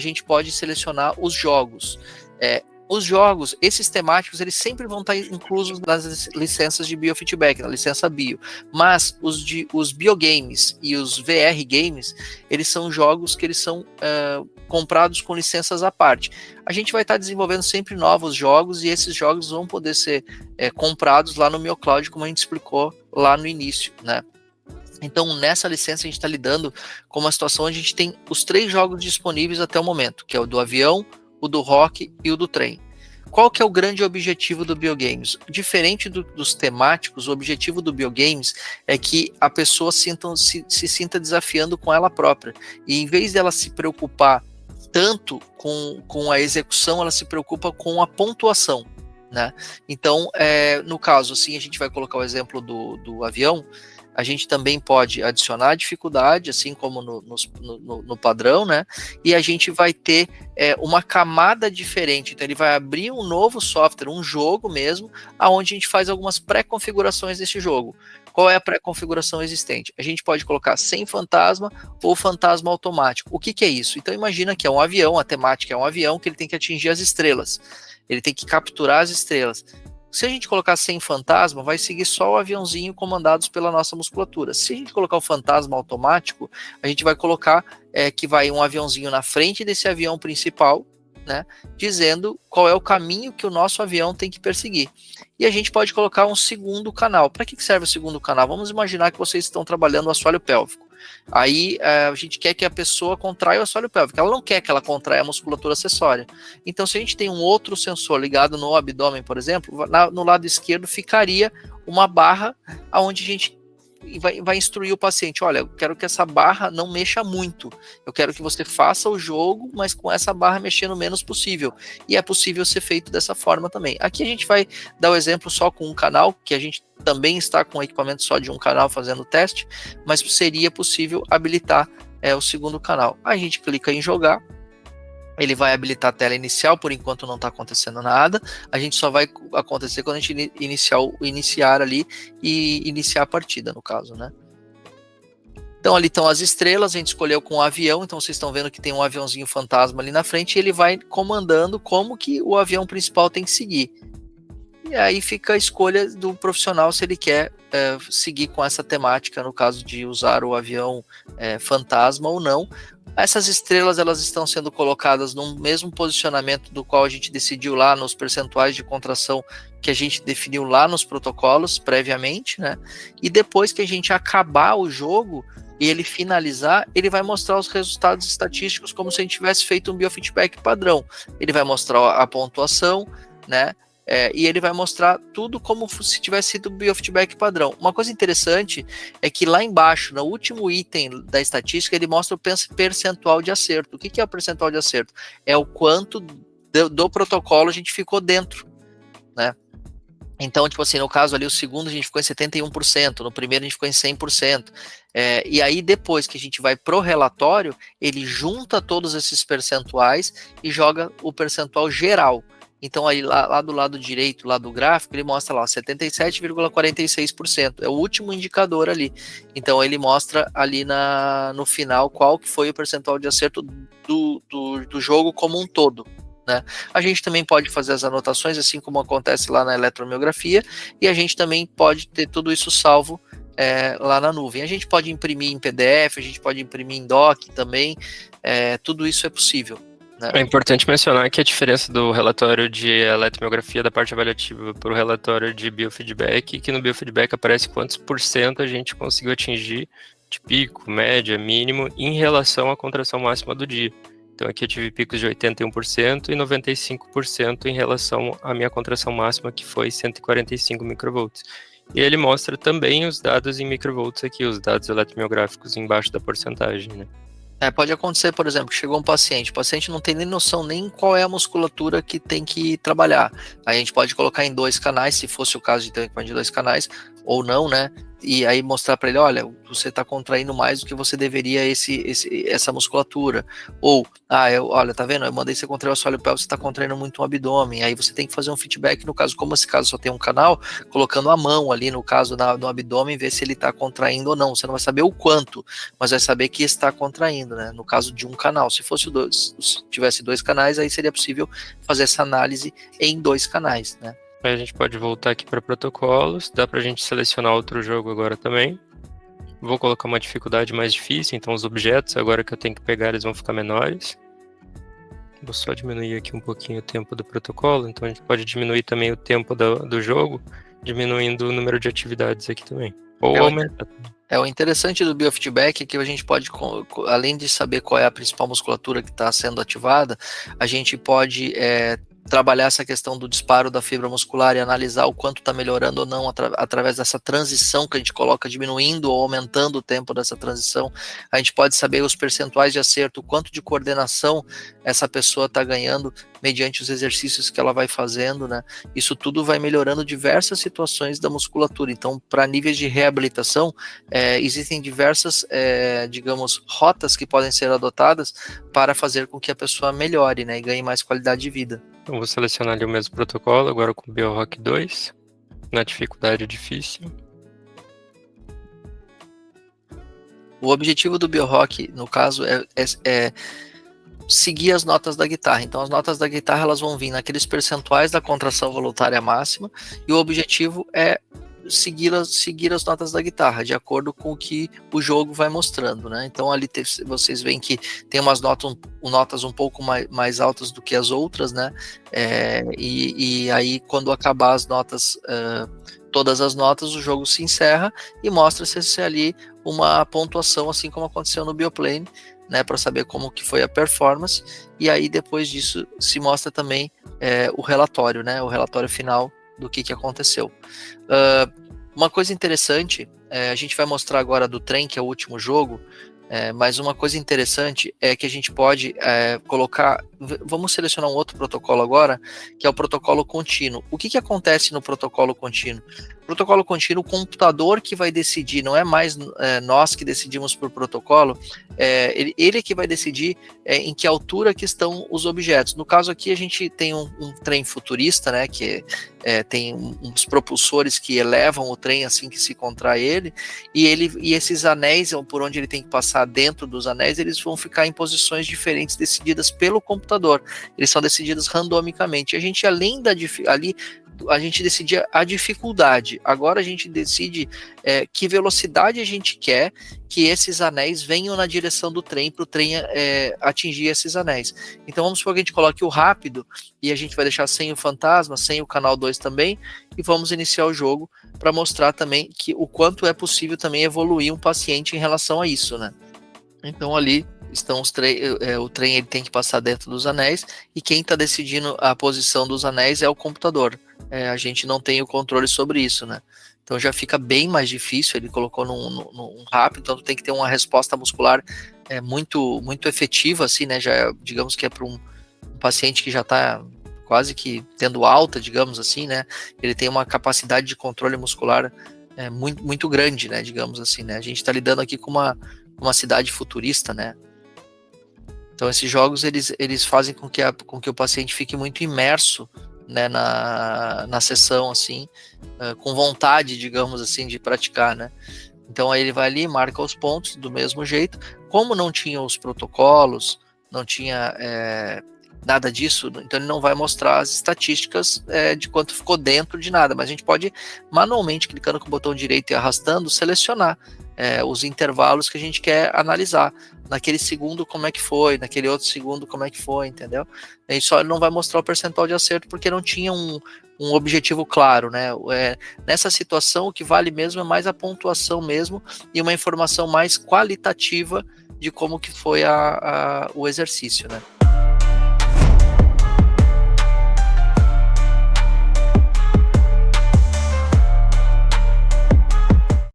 gente pode selecionar os jogos. Os jogos, esses temáticos, eles sempre vão estar inclusos nas licenças de biofeedback, na licença bio. Mas os biogames e os VR games, eles são jogos que eles são comprados com licenças à parte. A gente vai estar desenvolvendo sempre novos jogos e esses jogos vão poder ser comprados lá no MioCloud, como a gente explicou lá no início, né? Então, nessa licença, a gente está lidando com uma situação onde a gente tem os 3 jogos disponíveis até o momento, que é o do avião, o do rock e o do trem. Qual que é o grande objetivo do Biogames? Diferente dos temáticos, o objetivo do Biogames é que a pessoa se sinta desafiando com ela própria. E em vez dela se preocupar tanto com a execução, ela se preocupa com a pontuação, né? Então, no caso, assim, a gente vai colocar o exemplo do avião. A gente também pode adicionar dificuldade, assim como no padrão, né? E a gente vai ter uma camada diferente. Então, ele vai abrir um novo software, um jogo mesmo, aonde a gente faz algumas pré-configurações desse jogo. Qual é a pré-configuração existente? A gente pode colocar sem fantasma ou fantasma automático. O que é isso? Então, imagina que é um avião, a temática é um avião que ele tem que atingir as estrelas. Ele tem que capturar as estrelas. Se a gente colocar sem fantasma, vai seguir só o aviãozinho comandados pela nossa musculatura. Se a gente colocar o fantasma automático, a gente vai colocar que vai um aviãozinho na frente desse avião principal, né, dizendo qual é o caminho que o nosso avião tem que perseguir. E a gente pode colocar um segundo canal. Para que serve o segundo canal? Vamos imaginar que vocês estão trabalhando o assoalho pélvico. Aí a gente quer que a pessoa contraia o assoalho pélvico. Ela não quer que ela contraia a musculatura acessória. Então, se a gente tem um outro sensor ligado no abdômen, por exemplo, no lado esquerdo ficaria uma barra onde a gente vai instruir o paciente. Olha, eu quero que essa barra não mexa muito. Eu quero que você faça o jogo, mas com essa barra mexendo o menos possível. E é possível ser feito dessa forma também. Aqui a gente vai dar o exemplo só com um canal, que a gente também está com equipamento só de um canal fazendo o teste, mas seria possível habilitar o segundo canal. A gente clica em jogar. Ele vai habilitar a tela inicial, por enquanto não está acontecendo nada. A gente só vai acontecer quando a gente iniciar ali e iniciar a partida, no caso, né? Então ali estão as estrelas, a gente escolheu com o avião, então vocês estão vendo que tem um aviãozinho fantasma ali na frente e ele vai comandando como que o avião principal tem que seguir. E aí fica a escolha do profissional se ele quer seguir com essa temática, no caso de usar o avião fantasma ou não. Essas estrelas, elas estão sendo colocadas no mesmo posicionamento do qual a gente decidiu lá nos percentuais de contração que a gente definiu lá nos protocolos previamente, né? E depois que a gente acabar o jogo e ele finalizar, ele vai mostrar os resultados estatísticos como se a gente tivesse feito um biofeedback padrão. Ele vai mostrar a pontuação, né? E ele vai mostrar tudo como se tivesse sido biofeedback padrão. Uma coisa interessante é que lá embaixo, no último item da estatística, ele mostra o percentual de acerto. O que é o percentual de acerto? É o quanto do protocolo a gente ficou dentro, né? Então, tipo assim, no caso ali, o segundo a gente ficou em 71%, no primeiro a gente ficou em 100%. E aí, depois que a gente vai pro relatório, ele junta todos esses percentuais e joga o percentual geral. Então, aí lá do lado direito, lá do gráfico, ele mostra lá 77,46%. É o último indicador ali. Então, ele mostra ali no final qual que foi o percentual de acerto do jogo como um todo, né? A gente também pode fazer as anotações, assim como acontece lá na eletromiografia, e a gente também pode ter tudo isso salvo lá na nuvem. A gente pode imprimir em PDF, a gente pode imprimir em doc também, tudo isso é possível. É importante mencionar que a diferença do relatório de eletromiografia da parte avaliativa para o relatório de biofeedback, que no biofeedback aparece quantos % a gente conseguiu atingir de pico, média, mínimo, em relação à contração máxima do dia. Então aqui eu tive picos de 81% e 95% em relação à minha contração máxima, que foi 145 microvolts. E ele mostra também os dados em microvolts aqui, os dados eletromiográficos embaixo da porcentagem, né? Pode acontecer, por exemplo, que chegou um paciente, o paciente não tem nem noção nem qual é a musculatura que tem que trabalhar. Aí a gente pode colocar em 2 canais, se fosse o caso de ter equipamento de 2 canais, ou não, né? e aí mostrar para ele, olha, você está contraindo mais do que você deveria essa musculatura, ou, olha, tá vendo, eu mandei você contrair o assoalho pélvico, você está contraindo muito o abdômen, aí você tem que fazer um feedback, no caso, como esse caso só tem um canal, colocando a mão ali, no caso, no abdômen, ver se ele está contraindo ou não, você não vai saber o quanto, mas vai saber que está contraindo, né, no caso de um canal, se tivesse 2 canais, aí seria possível fazer essa análise em 2 canais, né. Aí a gente pode voltar aqui para protocolos, dá para a gente selecionar outro jogo agora também. Vou colocar uma dificuldade mais difícil, então os objetos, agora que eu tenho que pegar, eles vão ficar menores. Vou só diminuir aqui um pouquinho o tempo do protocolo, então a gente pode diminuir também o tempo do jogo, diminuindo o número de atividades aqui também. Ou aumentar. O interessante do biofeedback é que a gente pode, além de saber qual é a principal musculatura que está sendo ativada, a gente pode trabalhar essa questão do disparo da fibra muscular e analisar o quanto está melhorando ou não através dessa transição que a gente coloca, diminuindo ou aumentando o tempo dessa transição. A gente pode saber os percentuais de acerto, o quanto de coordenação essa pessoa está ganhando mediante os exercícios que ela vai fazendo, né? Isso tudo vai melhorando diversas situações da musculatura. Então, para níveis de reabilitação, existem diversas, digamos, rotas que podem ser adotadas para fazer com que a pessoa melhore, né, e ganhe mais qualidade de vida. Então, vou selecionar ali o mesmo protocolo, agora com o BioRock 2, na dificuldade difícil. O objetivo do BioRock, no caso, é seguir as notas da guitarra. Então, as notas da guitarra elas vão vir naqueles percentuais da contração voluntária máxima, e o objetivo é seguir as notas da guitarra, de acordo com o que o jogo vai mostrando, né? Então ali vocês veem que tem umas notas um pouco mais altas do que as outras, né? E aí quando acabar as notas, todas as notas, o jogo se encerra e mostra-se ali uma pontuação, assim como aconteceu no Bioplane, né? Para saber como que foi a performance, e aí depois disso se mostra também o relatório, né? O relatório final do que aconteceu. Uma coisa interessante, a gente vai mostrar agora do trem, que é o último jogo, mas uma coisa interessante é que a gente pode colocar, vamos selecionar um outro protocolo agora, que é o protocolo contínuo. O que acontece no protocolo contínuo? Protocolo contínuo, o computador que vai decidir, não é mais nós que decidimos por protocolo, ele que vai decidir em que altura que estão os objetos. No caso aqui a gente tem um trem futurista, né, que tem uns propulsores que elevam o trem assim que se contrai ele, e esses anéis, por onde ele tem que passar dentro dos anéis, eles vão ficar em posições diferentes decididas pelo computador. Eles são decididos randomicamente. A gente, além a gente decidia a dificuldade. Agora a gente decide que velocidade a gente quer que esses anéis venham na direção do trem, para o trem atingir esses anéis. Então vamos supor que a gente coloque o rápido, e a gente vai deixar sem o fantasma, sem o canal 2 também, e vamos iniciar o jogo para mostrar também que o quanto é possível também evoluir um paciente em relação a isso, né? Então ali estão o trem ele tem que passar dentro dos anéis, e quem está decidindo a posição dos anéis é o computador. A gente não tem o controle sobre isso, né? Então já fica bem mais difícil. Ele colocou num rápido, então tem que ter uma resposta muscular muito, muito efetiva, assim, né? Já digamos que é para um paciente que já está quase que tendo alta, digamos assim, né? Ele tem uma capacidade de controle muscular muito, muito grande, né? Digamos assim, né? A gente está lidando aqui com uma cidade futurista, né? Então esses jogos eles fazem com que o paciente fique muito imerso, né, na sessão, assim, com vontade, digamos assim, de praticar, né? Então aí ele vai ali, marca os pontos do mesmo jeito. Como não tinha os protocolos, não tinha nada disso, então ele não vai mostrar as estatísticas de quanto ficou dentro de nada, mas a gente pode manualmente, clicando com o botão direito e arrastando, selecionar os intervalos que a gente quer analisar. Naquele segundo como é que foi, naquele outro segundo como é que foi, entendeu? A gente só não vai mostrar o percentual de acerto porque não tinha um objetivo claro, né? Nessa situação o que vale mesmo é mais a pontuação mesmo, e uma informação mais qualitativa de como que foi o exercício, né?